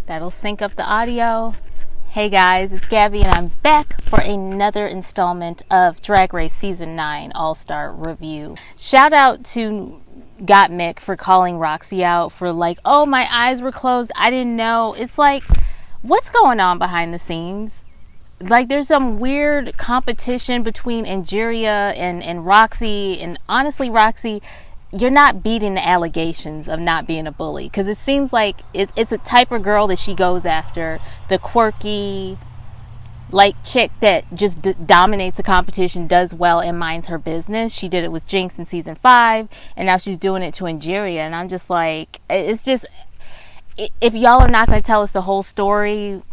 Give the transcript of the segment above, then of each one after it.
That'll sync up the audio. Hey guys, it's Gabby and I'm back for another installment of Drag Race Season 9 All-Star Review. Shout out to Gottmik for calling Roxy out for like, oh, my eyes were closed, I didn't know. It's like, what's going on behind the scenes? Like, there's some weird competition between Angeria and Roxy, and honestly, Roxy, you're not beating the allegations of not being a bully, because it seems like it's a type of girl that she goes after, the quirky like chick that just dominates the competition, does well and minds her business. She did it with Jinx in season 5, and now she's doing it to Angeria, and I'm just like, it's just, if y'all are not going to tell us the whole story,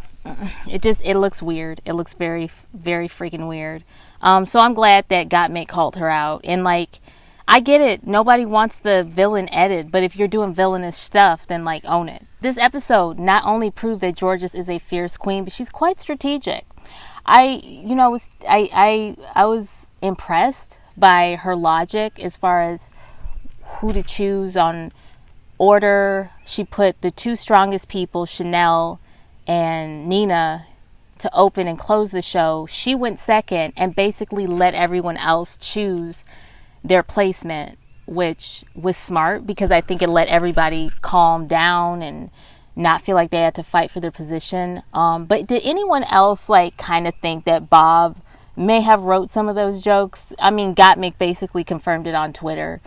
it looks weird. It looks very, very freaking weird. So I'm glad that Gottmik called her out, and like, I get it. Nobody wants the villain edit, but if you're doing villainous stuff, then like own it. This episode not only proved that Jorgeous is a fierce queen, but she's quite strategic. I was impressed by her logic as far as who to choose on order. She put the two strongest people, Chanel and Nina, to open and close the show. She went second and basically let everyone else choose their placement, which was smart because I think it let everybody calm down and not feel like they had to fight for their position. But did anyone else like kind of think that Bob may have wrote some of those jokes? I mean, Gottmik basically confirmed it on Twitter.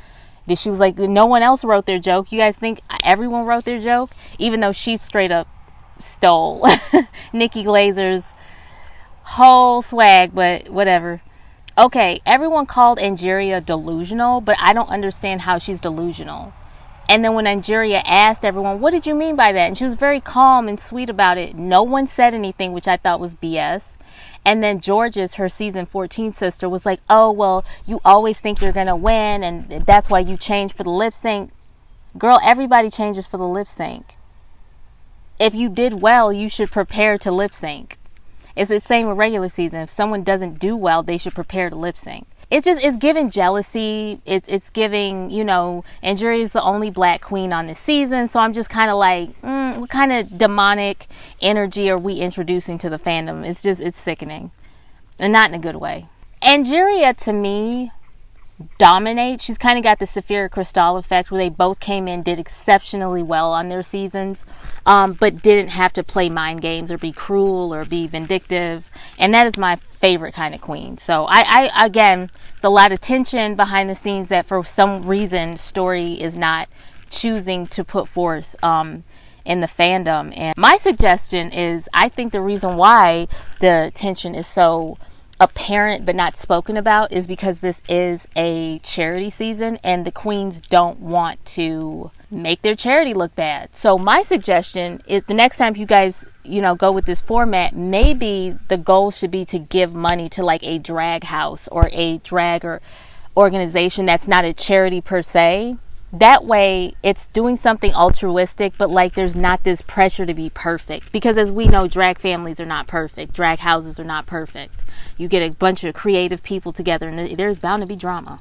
She was like, no one else wrote their joke. You guys think everyone wrote their joke? Even though she straight up stole Nikki Glazer's whole swag, but whatever. Okay, everyone called Angeria delusional, but I don't understand how she's delusional. And then when Angeria asked everyone, what did you mean by that? And she was very calm and sweet about it. No one said anything, which I thought was BS. And then Jorgeous, her season 14 sister, was like, oh, well, you always think you're going to win, and that's why you change for the lip sync. Girl, everybody changes for the lip sync. If you did well, you should prepare to lip sync. It's the same with regular season. If someone doesn't do well, they should prepare to lip sync. It's giving jealousy. It's giving, Angeria is the only black queen on this season. So I'm just kind of like, what kind of demonic energy are we introducing to the fandom? It's sickening. And not in a good way. Angeria, to me, dominates. She's kind of got the Saphira Crystal effect where they both came in, did exceptionally well on their seasons, but didn't have to play mind games or be cruel or be vindictive. And that is my favorite kind of queen. So I again, it's a lot of tension behind the scenes that for some reason Story is not choosing to put forth in the fandom. And my suggestion is, I think the reason why the tension is so apparent but not spoken about is because this is a charity season and the queens don't want to make their charity look bad. So my suggestion is, the next time you guys go with this format, maybe the goal should be to give money to like a drag house or a drag or organization that's not a charity per se. That way it's doing something altruistic, but like there's not this pressure to be perfect, because as we know, drag families are not perfect, drag houses are not perfect. You get a bunch of creative people together and there's bound to be drama.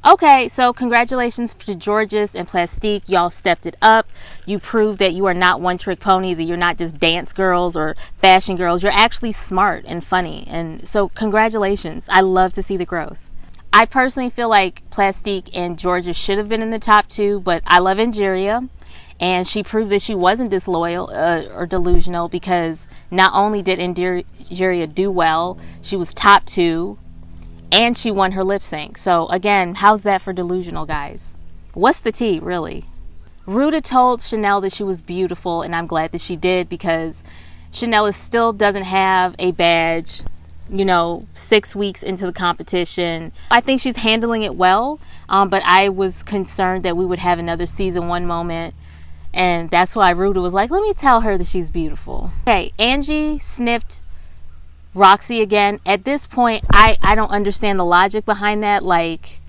Okay, so congratulations to Jorgeous and Plastique. Y'all stepped it up. You proved that you are not one trick pony, that you're not just dance girls or fashion girls. You're actually smart and funny. And so congratulations. I love to see the growth. I personally feel like Plastique and Jorgeous should have been in the top 2, but I love Angeria. And she proved that she wasn't disloyal or delusional, because not only did Angeria do well, she was top 2. And she won her lip sync. So again, how's that for delusional, guys? What's the tea, really? Ruta told Chanel that she was beautiful, and I'm glad that she did, because Chanel still doesn't have a badge, 6 weeks into the competition. I think she's handling it well, but I was concerned that we would have another season 1 moment, and that's why Ruta was like, let me tell her that she's beautiful. Okay, Angie snipped Roxy again. At this point, I don't understand the logic behind that, like,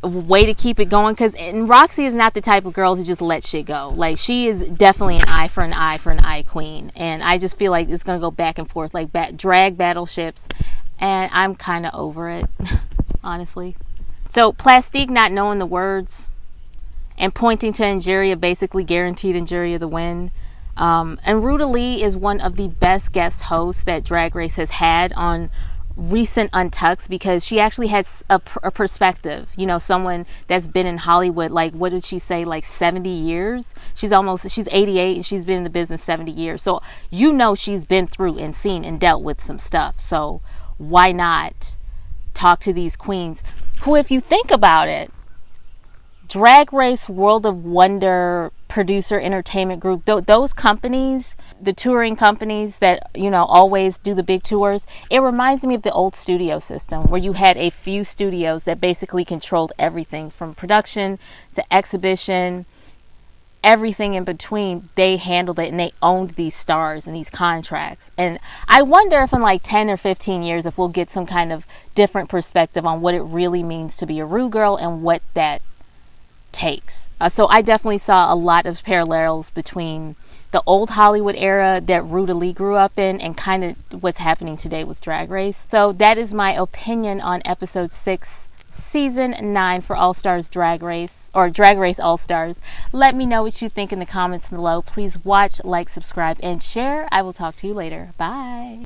way to keep it going, because Roxy is not the type of girl to just let shit go. Like, she is definitely an eye for an eye queen, and I just feel like it's gonna go back and forth like drag battleships, and I'm kind of over it honestly. So Plastique not knowing the words and pointing to Angeria basically guaranteed Angeria the win. And Ruta Lee is one of the best guest hosts that Drag Race has had on recent Untucks, because she actually has a perspective, you know, someone that's been in Hollywood, like, what did she say, like 70 years? She's 88 and she's been in the business 70 years. So, you know, she's been through and seen and dealt with some stuff. So why not talk to these queens who, if you think about it, Drag Race, World of Wonder, Producer Entertainment Group, those companies, the touring companies that, you know, always do the big tours, it reminds me of the old studio system where you had a few studios that basically controlled everything from production to exhibition, everything in between. They handled it and they owned these stars and these contracts. And I wonder if in like 10 or 15 years, if we'll get some kind of different perspective on what it really means to be a Ru girl and what that takes. So I definitely saw a lot of parallels between the old Hollywood era that Ruta Lee grew up in and kind of what's happening today with Drag Race. So that is my opinion on episode 6, season 9 for All Stars Drag Race, or Drag Race All Stars. Let me know what you think in the comments below. Please watch, like, subscribe, and share. I will talk to you later. Bye.